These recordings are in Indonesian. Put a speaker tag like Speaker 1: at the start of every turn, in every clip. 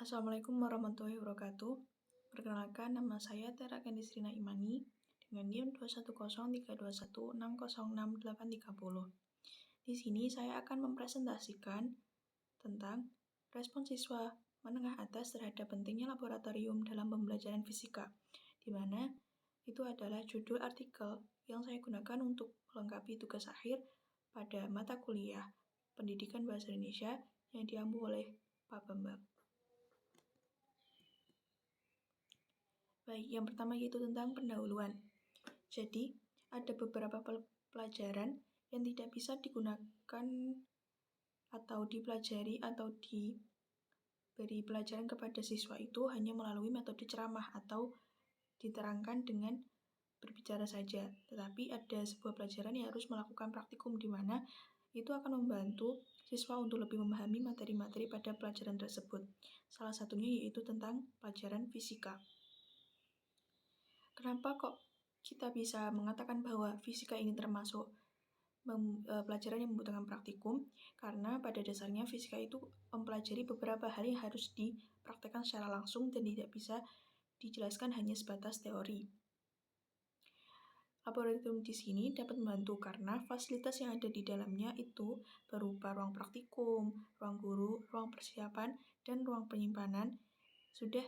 Speaker 1: Assalamualaikum warahmatullahi wabarakatuh. Perkenalkan, nama saya Tera Kendisrina Imani dengan NIM 2103216060830. Di sini saya akan mempresentasikan tentang respon siswa menengah atas terhadap pentingnya laboratorium dalam pembelajaran fisika, di mana itu adalah judul artikel yang saya gunakan untuk melengkapi tugas akhir pada mata kuliah Pendidikan Bahasa Indonesia yang diampu oleh Pak Bambang. Baik, yang pertama yaitu tentang pendahuluan. Jadi, ada beberapa pelajaran yang tidak bisa digunakan atau dipelajari atau diberi pelajaran kepada siswa itu hanya melalui metode ceramah atau diterangkan dengan berbicara saja. Tetapi ada sebuah pelajaran yang harus melakukan praktikum di mana itu akan membantu siswa untuk lebih memahami materi-materi pada pelajaran tersebut. Salah satunya yaitu tentang pelajaran fisika. Kenapa kok kita bisa mengatakan bahwa fisika ini termasuk pelajaran yang membutuhkan praktikum? Karena pada dasarnya fisika itu mempelajari beberapa hal yang harus dipraktekkan secara langsung dan tidak bisa dijelaskan hanya sebatas teori. Laboratorium di sini dapat membantu karena fasilitas yang ada di dalamnya itu berupa ruang praktikum, ruang guru, ruang persiapan, dan ruang penyimpanan sudah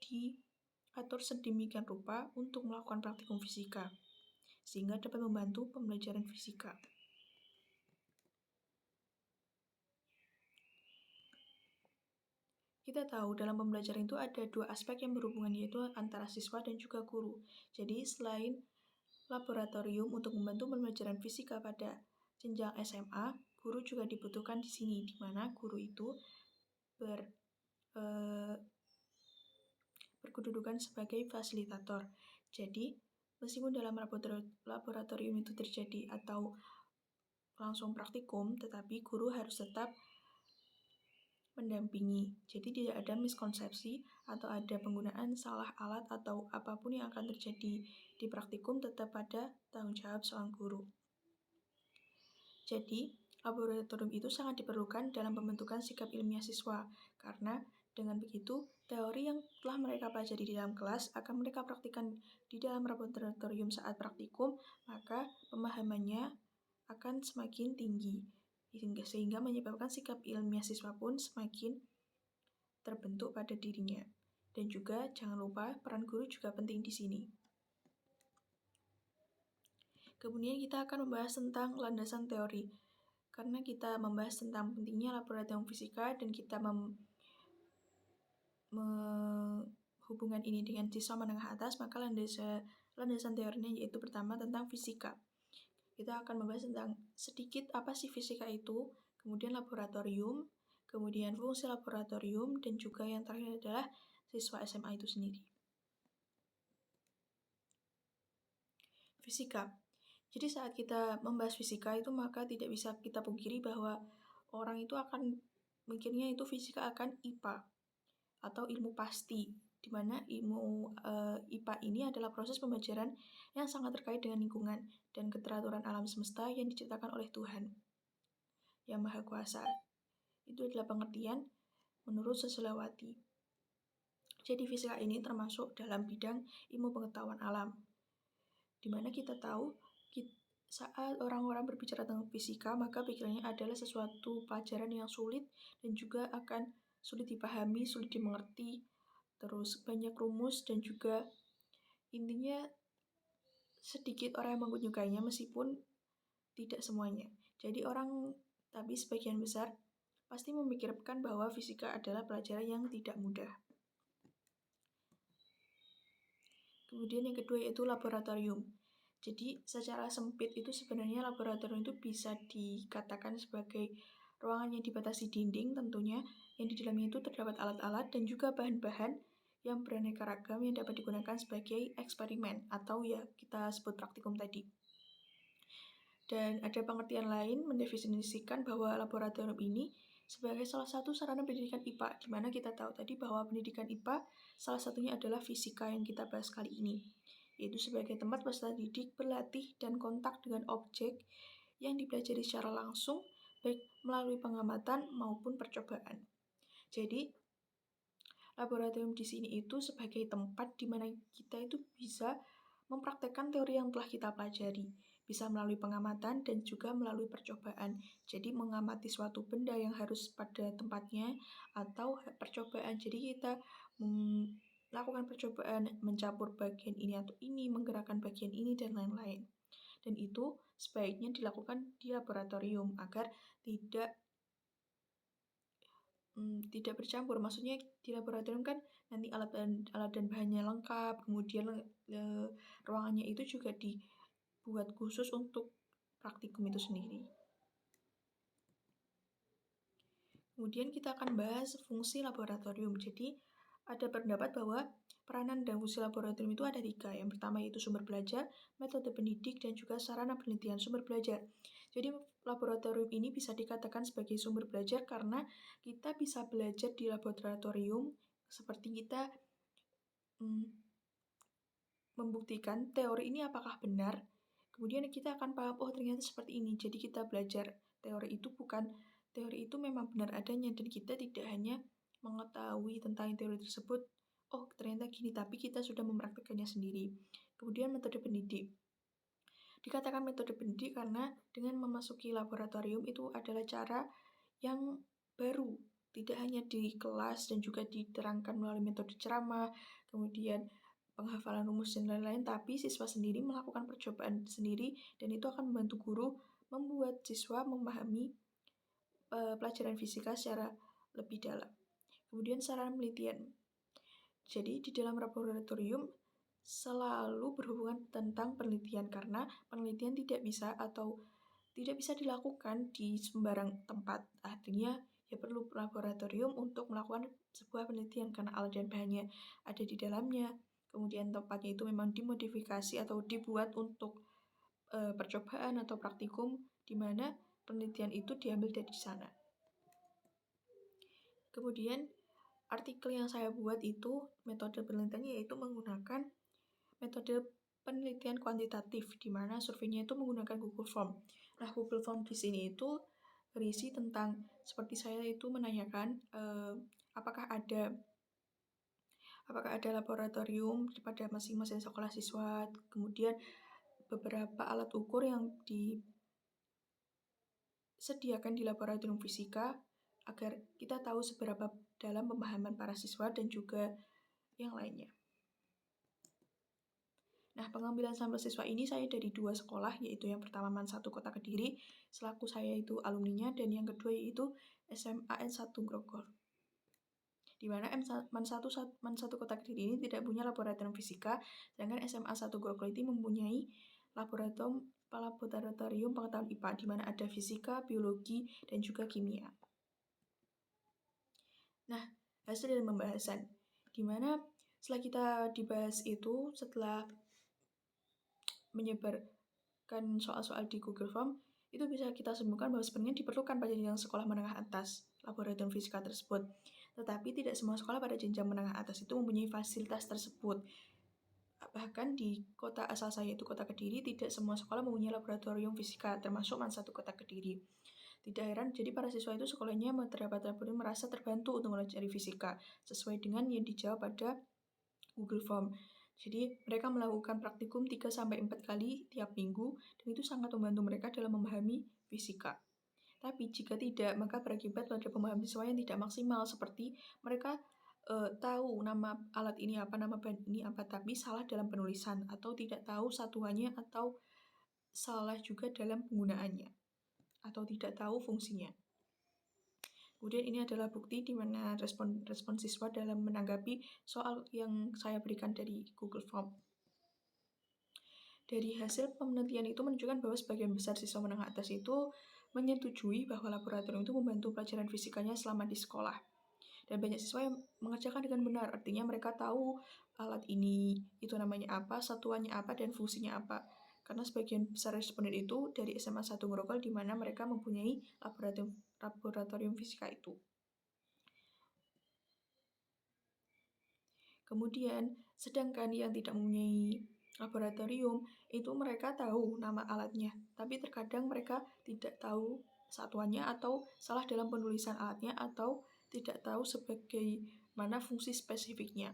Speaker 1: diatur sedemikian rupa untuk melakukan praktikum fisika, sehingga dapat membantu pembelajaran fisika. Kita tahu dalam pembelajaran itu ada dua aspek yang berhubungan, yaitu antara siswa dan juga guru. Jadi selain laboratorium untuk membantu pembelajaran fisika pada jenjang SMA, guru juga dibutuhkan di sini, di mana guru itu berkedudukan sebagai fasilitator. Jadi, meskipun dalam laboratorium itu terjadi atau langsung praktikum, tetapi guru harus tetap mendampingi. Jadi tidak ada miskonsepsi atau ada penggunaan salah alat atau apapun yang akan terjadi di praktikum tetap pada tanggung jawab seorang guru. Jadi, laboratorium itu sangat diperlukan dalam pembentukan sikap ilmiah siswa, karena dengan begitu, teori yang telah mereka pelajari di dalam kelas akan mereka praktikkan di dalam laboratorium saat praktikum, maka pemahamannya akan semakin tinggi, sehingga menyebabkan sikap ilmiah siswa pun semakin terbentuk pada dirinya. Dan juga jangan lupa peran guru juga penting di sini. Kemudian kita akan membahas tentang landasan teori. Karena kita membahas tentang pentingnya laboratorium fisika dan kita hubungan ini dengan siswa menengah atas, maka landasan teorinya yaitu pertama tentang fisika. Kita akan membahas tentang sedikit apa sih fisika itu, kemudian laboratorium, kemudian fungsi laboratorium, dan juga yang terakhir adalah siswa SMA itu sendiri. Fisika. Jadi saat kita membahas fisika itu maka tidak bisa kita pungkiri bahwa orang itu akan mikirnya itu fisika akan IPA atau ilmu pasti, di mana ilmu IPA ini adalah proses pembelajaran yang sangat terkait dengan lingkungan dan keteraturan alam semesta yang diciptakan oleh Tuhan yang Maha Kuasa. Itu adalah pengertian menurut Susilawati. Jadi fisika ini termasuk dalam bidang ilmu pengetahuan alam, di mana kita tahu saat orang-orang berbicara tentang fisika, maka pikirannya adalah sesuatu pelajaran yang sulit dan juga akan sulit dipahami, sulit dimengerti, terus banyak rumus dan juga intinya sedikit orang yang menyukainya meskipun tidak semuanya. Jadi tapi sebagian besar pasti memikirkan bahwa fisika adalah pelajaran yang tidak mudah. Kemudian yang kedua yaitu laboratorium. Jadi secara sempit itu sebenarnya laboratorium itu bisa dikatakan sebagai ruangan yang dibatasi dinding tentunya, yang di dalamnya itu terdapat alat-alat dan juga bahan-bahan yang beraneka ragam yang dapat digunakan sebagai eksperimen atau ya kita sebut praktikum tadi. Dan ada pengertian lain mendefinisikan bahwa laboratorium ini sebagai salah satu sarana pendidikan IPA, di mana kita tahu tadi bahwa pendidikan IPA salah satunya adalah fisika yang kita bahas kali ini, yaitu sebagai tempat peserta didik berlatih dan kontak dengan objek yang dipelajari secara langsung, baik melalui pengamatan maupun percobaan. Jadi, Laboratorium di sini itu sebagai tempat di mana kita itu bisa mempraktekkan teori yang telah kita pelajari, bisa melalui pengamatan dan juga melalui percobaan. Jadi mengamati suatu benda yang harus pada tempatnya atau percobaan. Jadi kita melakukan percobaan mencampur bagian ini atau ini, menggerakkan bagian ini dan lain-lain. Dan itu sebaiknya dilakukan di laboratorium agar tidak bercampur. Maksudnya di laboratorium kan nanti alat dan bahannya lengkap, kemudian ruangannya itu juga dibuat khusus untuk praktikum itu sendiri. Kemudian kita akan bahas fungsi laboratorium. Jadi ada pendapat bahwa peranan dan fungsi laboratorium itu ada 3. Yang pertama yaitu sumber belajar, metode pendidik, dan juga sarana penelitian. Sumber belajar. Jadi laboratorium ini bisa dikatakan sebagai sumber belajar karena kita bisa belajar di laboratorium seperti kita membuktikan teori ini apakah benar. Kemudian kita akan paham, oh ternyata seperti ini. Jadi kita belajar teori itu memang benar adanya dan kita tidak hanya mengetahui tentang teori tersebut, oh ternyata gini, tapi kita sudah mempraktikkannya sendiri. Kemudian metode pendidik. Dikatakan metode pendidik karena dengan memasuki laboratorium itu adalah cara yang baru, tidak hanya di kelas dan juga diterangkan melalui metode ceramah, kemudian penghafalan rumus dan lain-lain, tapi siswa sendiri melakukan percobaan sendiri dan itu akan membantu guru membuat siswa memahami pelajaran fisika secara lebih dalam. Kemudian sarana penelitian. Jadi di dalam laboratorium selalu berhubungan tentang penelitian karena penelitian tidak bisa dilakukan di sembarang tempat. Artinya ya perlu laboratorium untuk melakukan sebuah penelitian karena alat dan bahannya ada di dalamnya. Kemudian tempatnya itu memang dimodifikasi atau dibuat untuk percobaan atau praktikum di mana penelitian itu diambil dari sana. Kemudian artikel yang saya buat itu metode penelitiannya yaitu menggunakan metode penelitian kuantitatif di mana surveinya itu menggunakan Google Form. Nah, Google Form di sini itu berisi tentang seperti saya itu menanyakan apakah ada laboratorium pada masing-masing sekolah siswa, kemudian beberapa alat ukur yang disediakan di laboratorium fisika agar kita tahu seberapa dalam pemahaman para siswa dan juga yang lainnya. Nah, pengambilan sampel siswa ini saya dari 2 sekolah, yaitu yang pertama MAN 1 Kota Kediri, selaku saya itu alumninya, dan yang kedua yaitu SMA N1 Grogol. Di mana MAN 1 Kota Kediri ini tidak punya laboratorium fisika, sedangkan SMA 1 Grogol ini mempunyai laboratorium pengetahuan IPA, di mana ada fisika, biologi, dan juga kimia. Nah, hasil dari pembahasan, di mana setelah kita dibahas itu, setelah menyebarkan soal-soal di Google Form, itu bisa kita simpulkan bahwa sebenarnya diperlukan pada jenjang sekolah menengah atas laboratorium fisika tersebut. Tetapi tidak semua sekolah pada jenjang menengah atas itu mempunyai fasilitas tersebut. Bahkan di kota asal saya itu Kota Kediri, tidak semua sekolah mempunyai laboratorium fisika, termasuk MAN 1 Kota Kediri. Tidak heran, jadi para siswa itu sekolahnya terdapat laboratorium merasa terbantu untuk mempelajari fisika, sesuai dengan yang dijawab pada Google Form. Jadi mereka melakukan praktikum 3-4 kali tiap minggu dan itu sangat membantu mereka dalam memahami fisika. Tapi jika tidak, maka berakibat pada pemahaman siswa yang tidak maksimal, seperti mereka tahu nama alat ini apa, nama bahan ini apa, tapi salah dalam penulisan atau tidak tahu satuannya atau salah juga dalam penggunaannya atau tidak tahu fungsinya. Kemudian ini adalah bukti di mana respon siswa dalam menanggapi soal yang saya berikan dari Google Form. Dari hasil penelitian itu menunjukkan bahwa sebagian besar siswa menengah atas itu menyetujui bahwa laboratorium itu membantu pelajaran fisikanya selama di sekolah. Dan banyak siswa yang mengerjakan dengan benar, artinya mereka tahu alat ini itu namanya apa, satuannya apa, dan fungsinya apa. Karena sebagian besar responden itu dari SMA 1 Grogol di mana mereka mempunyai laboratorium fisika itu. Kemudian, sedangkan yang tidak mempunyai laboratorium, itu mereka tahu nama alatnya, tapi terkadang mereka tidak tahu satuannya atau salah dalam penulisan alatnya atau tidak tahu sebagai mana fungsi spesifiknya.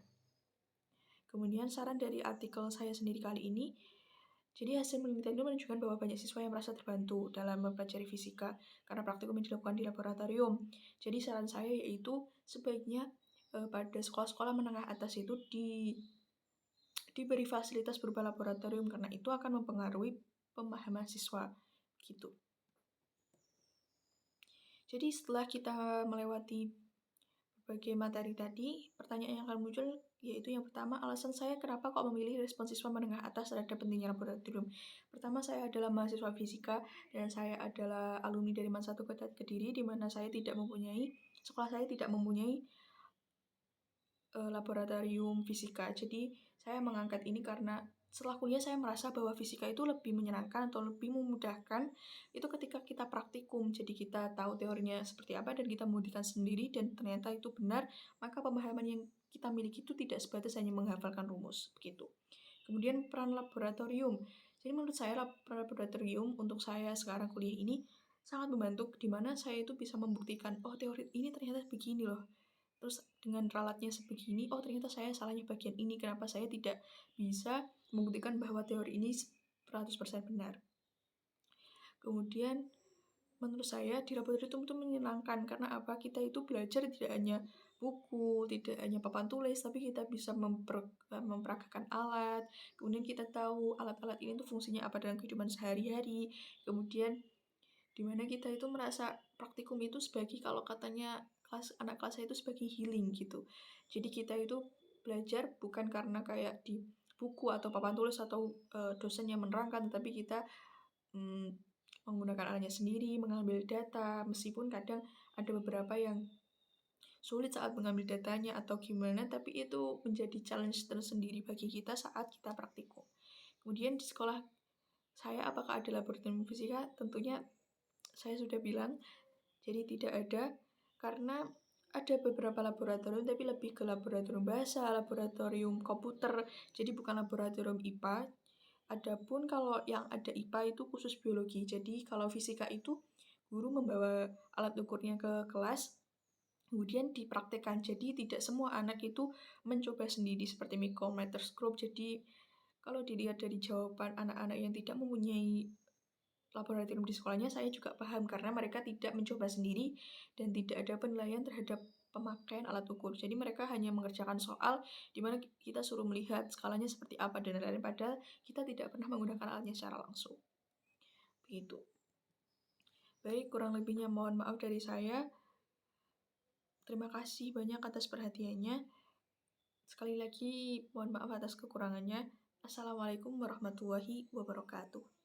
Speaker 1: Kemudian saran dari artikel saya sendiri kali ini, jadi hasil penelitian itu menunjukkan bahwa banyak siswa yang merasa terbantu dalam mempelajari fisika karena praktikum yang dilakukan di laboratorium. Jadi saran saya yaitu sebaiknya pada sekolah-sekolah menengah atas itu diberi fasilitas berupa laboratorium karena itu akan mempengaruhi pemahaman siswa gitu. Jadi setelah kita melewati berbagai materi tadi, pertanyaan yang akan muncul yaitu yang pertama, alasan saya kenapa kok memilih respon siswa menengah atas terhadap pentingnya laboratorium. Pertama, saya adalah mahasiswa fisika dan saya adalah alumni dari MAN 1 Kediri, di mana sekolah saya tidak mempunyai laboratorium fisika. Jadi saya mengangkat ini karena setelah kuliah saya merasa bahwa fisika itu lebih menyenangkan atau lebih memudahkan itu ketika kita praktikum. Jadi kita tahu teorinya seperti apa dan kita membuktikan sendiri dan ternyata itu benar, maka pemahaman yang kita miliki itu tidak sebatas hanya menghafalkan rumus begitu. Kemudian peran laboratorium. Jadi menurut saya laboratorium untuk saya sekarang kuliah ini sangat membantu di mana saya itu bisa membuktikan oh teori ini ternyata begini loh. Terus dengan ralatnya sebegini, oh ternyata saya salahnya bagian ini, kenapa saya tidak bisa membuktikan bahwa teori ini 100% benar. Kemudian menurut saya di laboratorium itu menyenangkan karena apa? Kita itu belajar tidak hanya buku, tidak hanya papan tulis, tapi kita bisa memperagakan alat. Kemudian kita tahu alat-alat ini tuh fungsinya apa dalam kehidupan sehari-hari. Kemudian dimana kita itu merasa praktikum itu sebagai kalau katanya anak kelas saya itu sebagai healing gitu. Jadi kita itu belajar bukan karena kayak di buku atau papan tulis atau dosen yang menerangkan, tetapi kita menggunakan alatnya sendiri, mengambil data, meskipun kadang ada beberapa yang sulit saat mengambil datanya atau gimana, tapi itu menjadi challenge tersendiri bagi kita saat kita praktikum. Kemudian di sekolah saya apakah ada laboratorium fisika? Tentunya saya sudah bilang, jadi tidak ada, karena ada beberapa laboratorium, tapi lebih ke laboratorium bahasa, laboratorium komputer, jadi bukan laboratorium IPA. Adapun kalau yang ada IPA itu khusus biologi, jadi kalau fisika itu guru membawa alat ukurnya ke kelas, kemudian dipraktekkan, jadi tidak semua anak itu mencoba sendiri seperti micrometerscope. Jadi kalau dilihat dari jawaban anak-anak yang tidak mempunyai laboratorium di sekolahnya, saya juga paham karena mereka tidak mencoba sendiri dan tidak ada penilaian terhadap pemakaian alat ukur. Jadi mereka hanya mengerjakan soal di mana kita suruh melihat skalanya seperti apa dan lain-lain, padahal kita tidak pernah menggunakan alatnya secara langsung. Begitu. Baik, kurang lebihnya mohon maaf dari saya. Terima kasih banyak atas perhatiannya. Sekali lagi mohon maaf atas kekurangannya. Assalamualaikum warahmatullahi wabarakatuh.